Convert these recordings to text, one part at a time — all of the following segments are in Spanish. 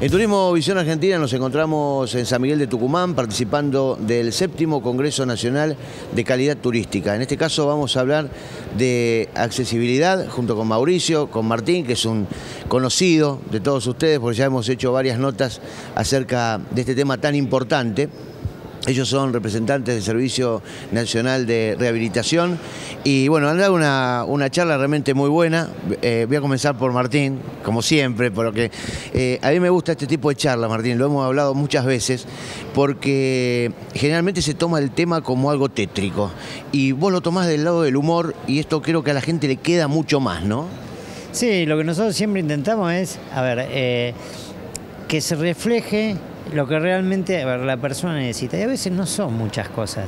En Turismo Visión Argentina nos encontramos en San Miguel de Tucumán participando del 7º Congreso Nacional de Calidad Turística. En este caso vamos a hablar de accesibilidad junto con Mauricio, con Martín, que es un conocido de todos ustedes porque ya hemos hecho varias notas acerca de este tema tan importante. Ellos son representantes del Servicio Nacional de Rehabilitación y bueno, han dado una charla realmente muy buena. Voy a comenzar por Martín, como siempre, porque a mí me gusta este tipo de charlas, Martín, lo hemos hablado muchas veces, porque generalmente se toma el tema como algo tétrico y vos lo tomás del lado del humor y esto creo que a la gente le queda mucho más, ¿no? Sí, lo que nosotros siempre intentamos es, que se refleje lo que realmente la persona necesita, y a veces no son muchas cosas.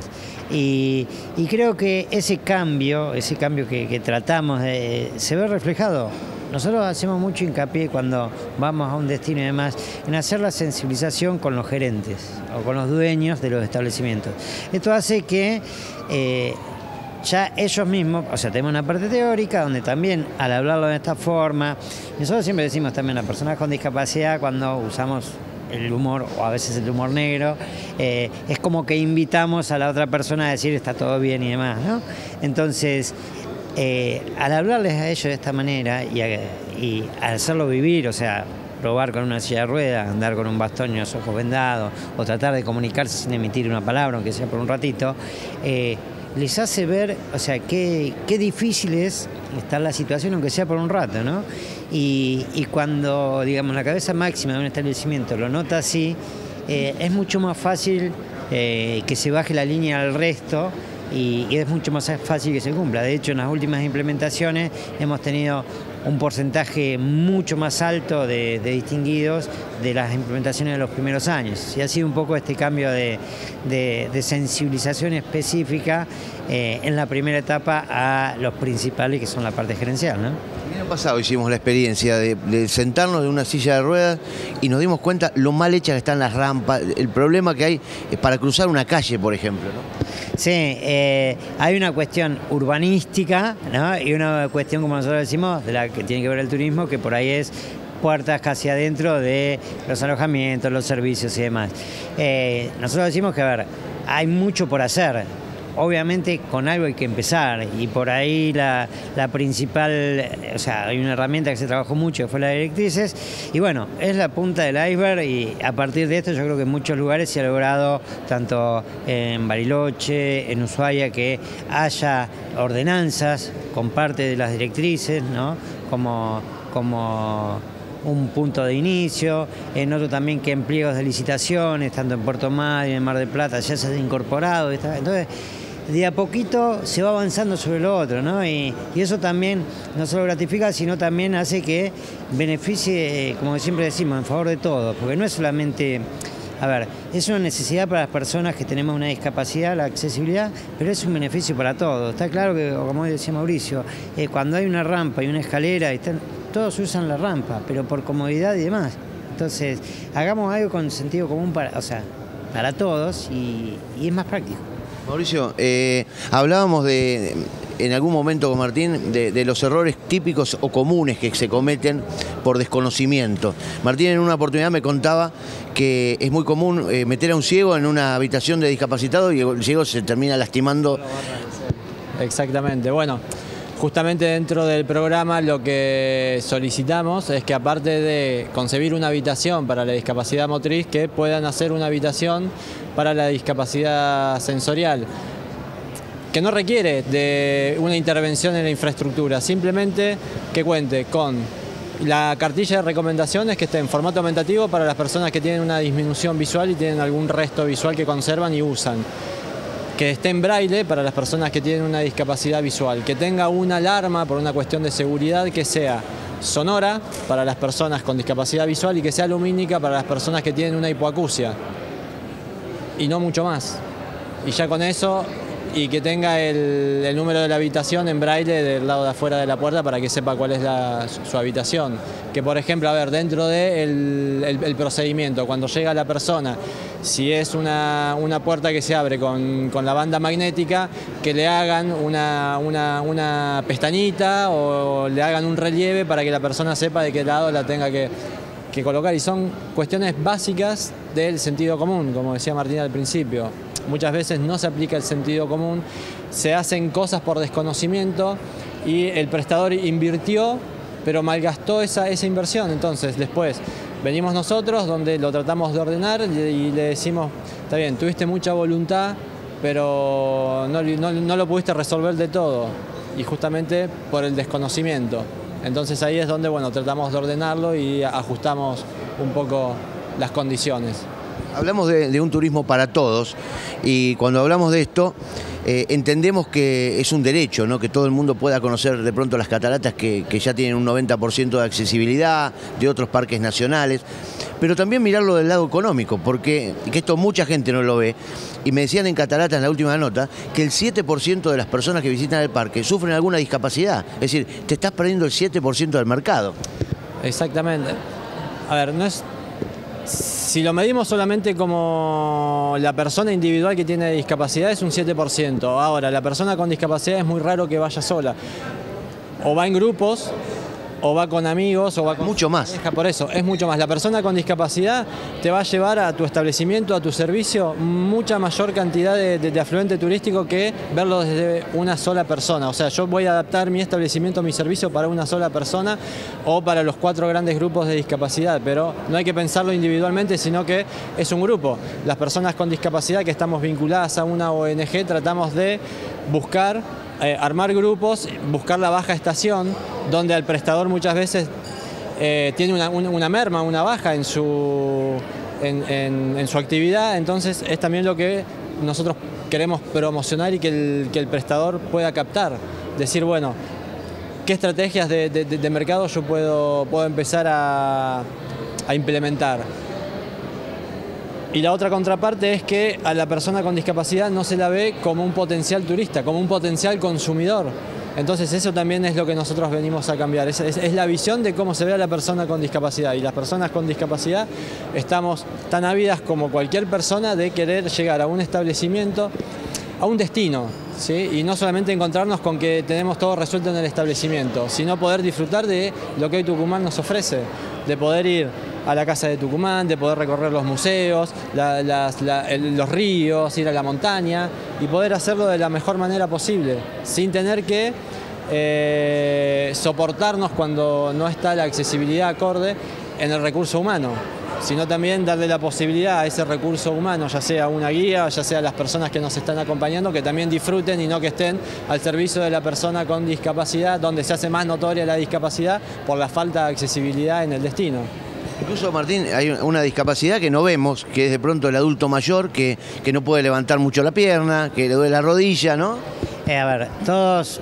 Y creo que ese cambio que tratamos se ve reflejado. Nosotros hacemos mucho hincapié cuando vamos a un destino y demás en hacer la sensibilización con los gerentes o con los dueños de los establecimientos. Esto hace que ya ellos mismos, tenemos una parte teórica donde también al hablarlo de esta forma, nosotros siempre decimos también a personas con discapacidad cuando usamos el humor, o a veces el humor negro, es como que invitamos a la otra persona a decir está todo bien y demás, ¿no? Entonces, al hablarles a ellos de esta manera y al hacerlo vivir, probar con una silla de ruedas, andar con un bastón y los ojos vendados, o tratar de comunicarse sin emitir una palabra, aunque sea por un ratito, les hace ver, qué difícil es estar la situación, aunque sea por un rato, ¿no? Y cuando, digamos, la cabeza máxima de un establecimiento lo nota así, es mucho más fácil que se baje la línea al resto y es mucho más fácil que se cumpla. De hecho, en las últimas implementaciones hemos tenido un porcentaje mucho más alto de distinguidos de las implementaciones de los primeros años. Y ha sido un poco este cambio de sensibilización específica en la primera etapa a los principales, que son la parte gerencial, ¿no? El año pasado hicimos la experiencia de sentarnos en una silla de ruedas y nos dimos cuenta lo mal hechas que están las rampas, el problema que hay para cruzar una calle, por ejemplo, ¿no? Sí, hay una cuestión urbanística, ¿no? Y una cuestión, como nosotros decimos, de la que tiene que ver el turismo, que por ahí es puertas casi adentro de los alojamientos, los servicios y demás. Nosotros decimos que, hay mucho por hacer. Obviamente con algo hay que empezar y por ahí la principal, hay una herramienta que se trabajó mucho que fue las directrices y bueno, es la punta del iceberg y a partir de esto yo creo que en muchos lugares se ha logrado, tanto en Bariloche, en Ushuaia, que haya ordenanzas con parte de las directrices, ¿no? Como un punto de inicio, en otro también que en pliegos de licitaciones, tanto en Puerto Madryn y en Mar del Plata, ya se ha incorporado. Entonces, de a poquito se va avanzando sobre lo otro, ¿no? Y eso también no solo gratifica, sino también hace que beneficie, como siempre decimos, en favor de todos, porque no es solamente... es una necesidad para las personas que tenemos una discapacidad, la accesibilidad, pero es un beneficio para todos. Está claro que, como decía Mauricio, cuando hay una rampa y una escalera, todos usan la rampa, pero por comodidad y demás. Entonces, hagamos algo con sentido común para todos y es más práctico. Mauricio, hablábamos en algún momento con Martín de los errores típicos o comunes que se cometen por desconocimiento. Martín en una oportunidad me contaba que es muy común meter a un ciego en una habitación de discapacitado y el ciego se termina lastimando. Exactamente, bueno, justamente dentro del programa lo que solicitamos es que aparte de concebir una habitación para la discapacidad motriz, que puedan hacer una habitación para la discapacidad sensorial, que no requiere de una intervención en la infraestructura, simplemente que cuente con la cartilla de recomendaciones que esté en formato aumentativo para las personas que tienen una disminución visual y tienen algún resto visual que conservan y usan, que esté en braille para las personas que tienen una discapacidad visual, que tenga una alarma por una cuestión de seguridad que sea sonora para las personas con discapacidad visual y que sea lumínica para las personas que tienen una hipoacusia. Y no mucho más. Y ya con eso, y que tenga el número de la habitación en braille del lado de afuera de la puerta para que sepa cuál es su habitación. Que por ejemplo, dentro del procedimiento, cuando llega la persona, si es una puerta que se abre con la banda magnética, que le hagan una pestañita o le hagan un relieve para que la persona sepa de qué lado la tenga que que colocar, y son cuestiones básicas del sentido común, como decía Martín al principio. Muchas veces no se aplica el sentido común, se hacen cosas por desconocimiento y el prestador invirtió, pero malgastó esa inversión. Entonces después venimos nosotros, donde lo tratamos de ordenar y le decimos, está bien, tuviste mucha voluntad, pero no lo pudiste resolver de todo, y justamente por el desconocimiento. Entonces ahí es donde, bueno, tratamos de ordenarlo y ajustamos un poco las condiciones. Hablamos de un turismo para todos, y cuando hablamos de esto entendemos que es un derecho, ¿no? Que todo el mundo pueda conocer de pronto las cataratas que ya tienen un 90% de accesibilidad, de otros parques nacionales, pero también mirarlo del lado económico, porque que esto mucha gente no lo ve, y me decían en Cataratas en la última nota que el 7% de las personas que visitan el parque sufren alguna discapacidad, es decir, te estás perdiendo el 7% del mercado. Exactamente. A ver, no es... Si lo medimos solamente como la persona individual que tiene discapacidad, es un 7%. Ahora, la persona con discapacidad es muy raro que vaya sola. O va en grupos, o va con amigos, o va con... Mucho más. Por eso, es mucho más. La persona con discapacidad te va a llevar a tu establecimiento, a tu servicio, mucha mayor cantidad de afluente turístico que verlo desde una sola persona. O sea, yo voy a adaptar mi establecimiento, mi servicio para una sola persona o para los 4 grandes grupos de discapacidad, pero no hay que pensarlo individualmente, sino que es un grupo. Las personas con discapacidad que estamos vinculadas a una ONG tratamos de buscar, armar grupos, buscar la baja estación, donde el prestador muchas veces tiene una merma, una baja en su actividad. Entonces es también lo que nosotros queremos promocionar y que el prestador pueda captar. Decir, bueno, ¿qué estrategias de mercado yo puedo empezar a implementar? Y la otra contraparte es que a la persona con discapacidad no se la ve como un potencial turista, como un potencial consumidor. Entonces eso también es lo que nosotros venimos a cambiar, es la visión de cómo se ve a la persona con discapacidad. Y las personas con discapacidad estamos tan ávidas como cualquier persona de querer llegar a un establecimiento, a un destino, ¿sí? Y no solamente encontrarnos con que tenemos todo resuelto en el establecimiento, sino poder disfrutar de lo que hoy Tucumán nos ofrece, de poder ir a la Casa de Tucumán, de poder recorrer los museos, los ríos, ir a la montaña y poder hacerlo de la mejor manera posible, sin tener que soportarnos cuando no está la accesibilidad acorde en el recurso humano, sino también darle la posibilidad a ese recurso humano, ya sea una guía, ya sea las personas que nos están acompañando, que también disfruten y no que estén al servicio de la persona con discapacidad, donde se hace más notoria la discapacidad por la falta de accesibilidad en el destino. Incluso, Martín, hay una discapacidad que no vemos, que es de pronto el adulto mayor, que no puede levantar mucho la pierna, que le duele la rodilla, ¿no? A ver, todos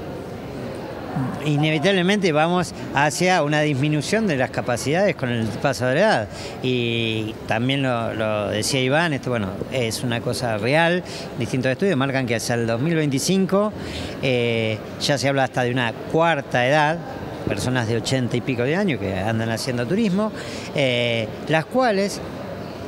inevitablemente vamos hacia una disminución de las capacidades con el paso de la edad. Y también lo decía Iván, esto bueno, es una cosa real. Distintos estudios marcan que hacia el 2025 ya se habla hasta de una cuarta edad, personas de 80 y pico de años que andan haciendo turismo, las cuales,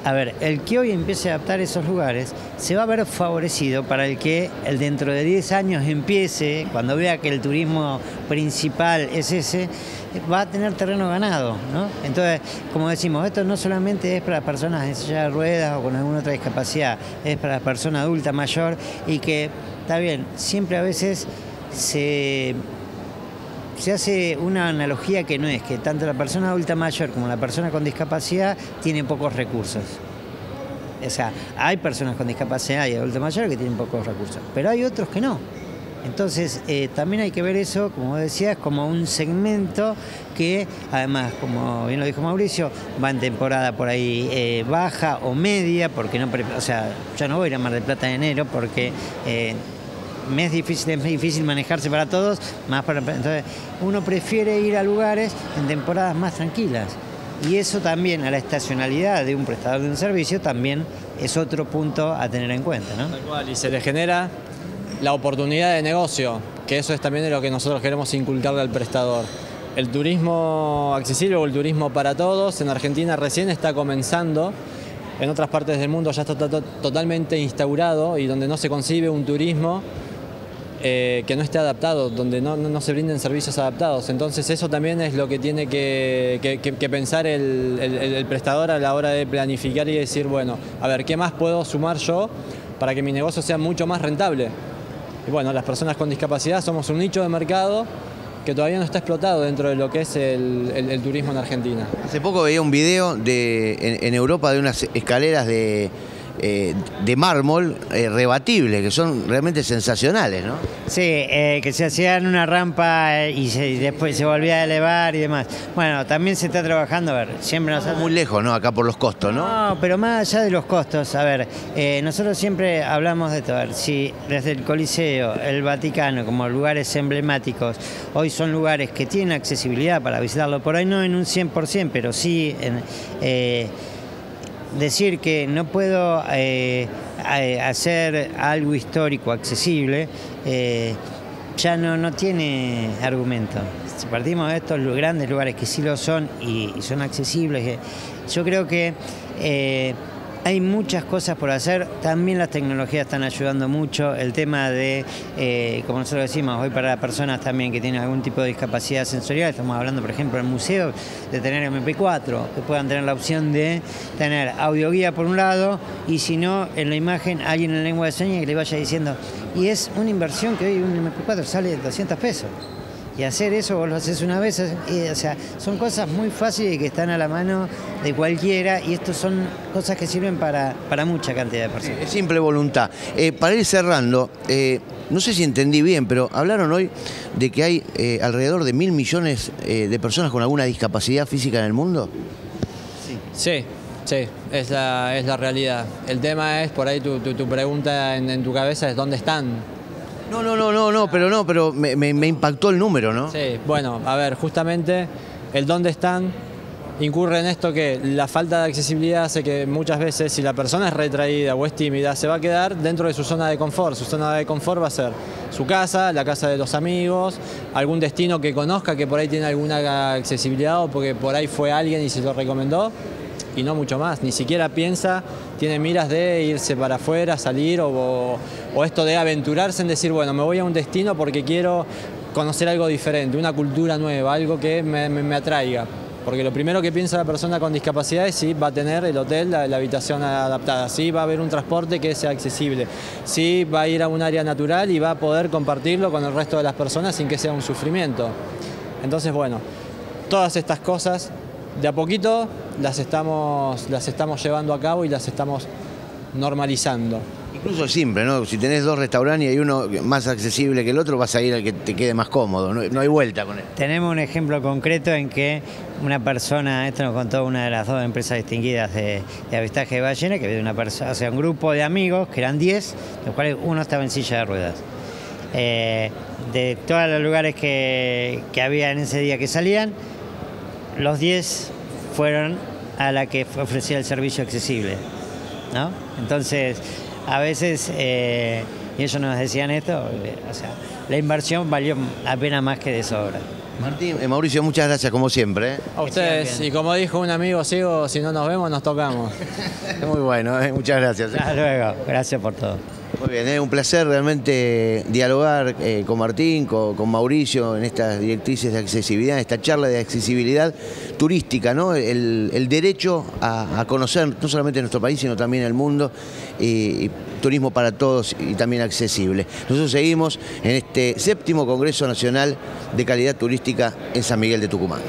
a ver, el que hoy empiece a adaptar esos lugares se va a ver favorecido para el que dentro de 10 años empiece, cuando vea que el turismo principal es ese, va a tener terreno ganado, ¿no? Entonces, como decimos, esto no solamente es para las personas en silla de ruedas o con alguna otra discapacidad, es para la persona adulta mayor y que, está bien, siempre a veces se hace una analogía que no es, que tanto la persona adulta mayor como la persona con discapacidad tiene pocos recursos. O sea, hay personas con discapacidad y adultos mayores que tienen pocos recursos, pero hay otros que no. Entonces, también hay que ver eso, como decías, como un segmento que, además, como bien lo dijo Mauricio, va en temporada por ahí baja o media, porque no, o sea, yo no voy a ir a Mar del Plata en enero porque es difícil manejarse para todos, entonces uno prefiere ir a lugares en temporadas más tranquilas. Y eso también, a la estacionalidad de un prestador de un servicio, también es otro punto a tener en cuenta, ¿no? Tal cual, y se le genera la oportunidad de negocio, que eso es también de lo que nosotros queremos inculcarle al prestador. El turismo accesible o el turismo para todos en Argentina recién está comenzando. En otras partes del mundo ya está totalmente instaurado, y donde no se concibe un turismo que no esté adaptado, donde no se brinden servicios adaptados. Entonces eso también es lo que tiene que pensar el prestador a la hora de planificar y decir, bueno, a ver, ¿qué más puedo sumar yo para que mi negocio sea mucho más rentable? Y bueno, las personas con discapacidad somos un nicho de mercado que todavía no está explotado dentro de lo que es el turismo en Argentina. Hace poco veía un video en Europa de unas escaleras de mármol rebatible, que son realmente sensacionales, ¿no? Sí, que se hacían una rampa y después se volvía a elevar y demás. Bueno, también se está trabajando, a ver, siempre nosotros... Muy lejos, ¿no? Acá por los costos, ¿no? No, pero más allá de los costos, a ver, nosotros siempre hablamos de esto, a ver, si desde el Coliseo, el Vaticano, como lugares emblemáticos, hoy son lugares que tienen accesibilidad para visitarlo, por ahí no en un 100%, pero sí decir que no puedo hacer algo histórico accesible ya no tiene argumento. Si partimos de estos grandes lugares que sí lo son y son accesibles, yo creo que hay muchas cosas por hacer. También las tecnologías están ayudando mucho. El tema de, como nosotros decimos, hoy para personas también que tienen algún tipo de discapacidad sensorial, estamos hablando, por ejemplo, en museos, de tener MP4, que puedan tener la opción de tener audioguía por un lado, y si no, en la imagen, alguien en lengua de señas que le vaya diciendo. Y es una inversión que hoy un MP4 sale 200 pesos. Y hacer eso, vos lo haces una vez, o sea, son cosas muy fáciles que están a la mano de cualquiera, y estos son cosas que sirven para mucha cantidad de personas. Es simple voluntad. Para ir cerrando, no sé si entendí bien, pero hablaron hoy de que hay alrededor de 1.000 millones de personas con alguna discapacidad física en el mundo. Sí, es la realidad. El tema es, por ahí tu pregunta en tu cabeza es ¿dónde están? Pero me impactó el número, ¿no? Sí, bueno, a ver, justamente el dónde están incurre en esto, que la falta de accesibilidad hace que muchas veces, si la persona es retraída o es tímida, se va a quedar dentro de su zona de confort. Su zona de confort va a ser su casa, la casa de los amigos, algún destino que conozca que por ahí tiene alguna accesibilidad o porque por ahí fue alguien y se lo recomendó, y no mucho más. Ni siquiera piensa, tiene miras de irse para afuera, salir o esto de aventurarse en decir, bueno, me voy a un destino porque quiero conocer algo diferente, una cultura nueva, algo que me atraiga. Porque lo primero que piensa la persona con discapacidad es si va a tener el hotel, la habitación adaptada, si va a haber un transporte que sea accesible, si va a ir a un área natural y va a poder compartirlo con el resto de las personas sin que sea un sufrimiento. Entonces, bueno, todas estas cosas de a poquito las estamos llevando a cabo y las estamos normalizando. Incluso es simple, ¿no? Si tenés 2 restaurantes y hay uno más accesible que el otro, vas a ir al que te quede más cómodo, no hay vuelta con él. Tenemos un ejemplo concreto en que una persona, esto nos contó una de las 2 empresas distinguidas de avistaje de ballena, que había una persona, o sea, un grupo de amigos, que eran 10, de los cuales uno estaba en silla de ruedas. De todos los lugares que había en ese día que salían, los 10 fueron a la que ofrecía el servicio accesible, ¿no? Entonces, a veces, y ellos nos decían esto, o sea, la inversión valió la pena más que de sobra. Martín, Mauricio, muchas gracias como siempre. A ustedes, y como dijo un amigo ciego, si no nos vemos, nos tocamos. Muy bueno, muchas gracias. Hasta luego, gracias por todo. Muy bien, un placer realmente dialogar con Martín, con Mauricio en estas directrices de accesibilidad, en esta charla de accesibilidad turística, ¿no? El derecho a conocer no solamente nuestro país, sino también el mundo, y turismo para todos y también accesible. Nosotros seguimos en este 7º Congreso Nacional de Calidad Turística en San Miguel de Tucumán.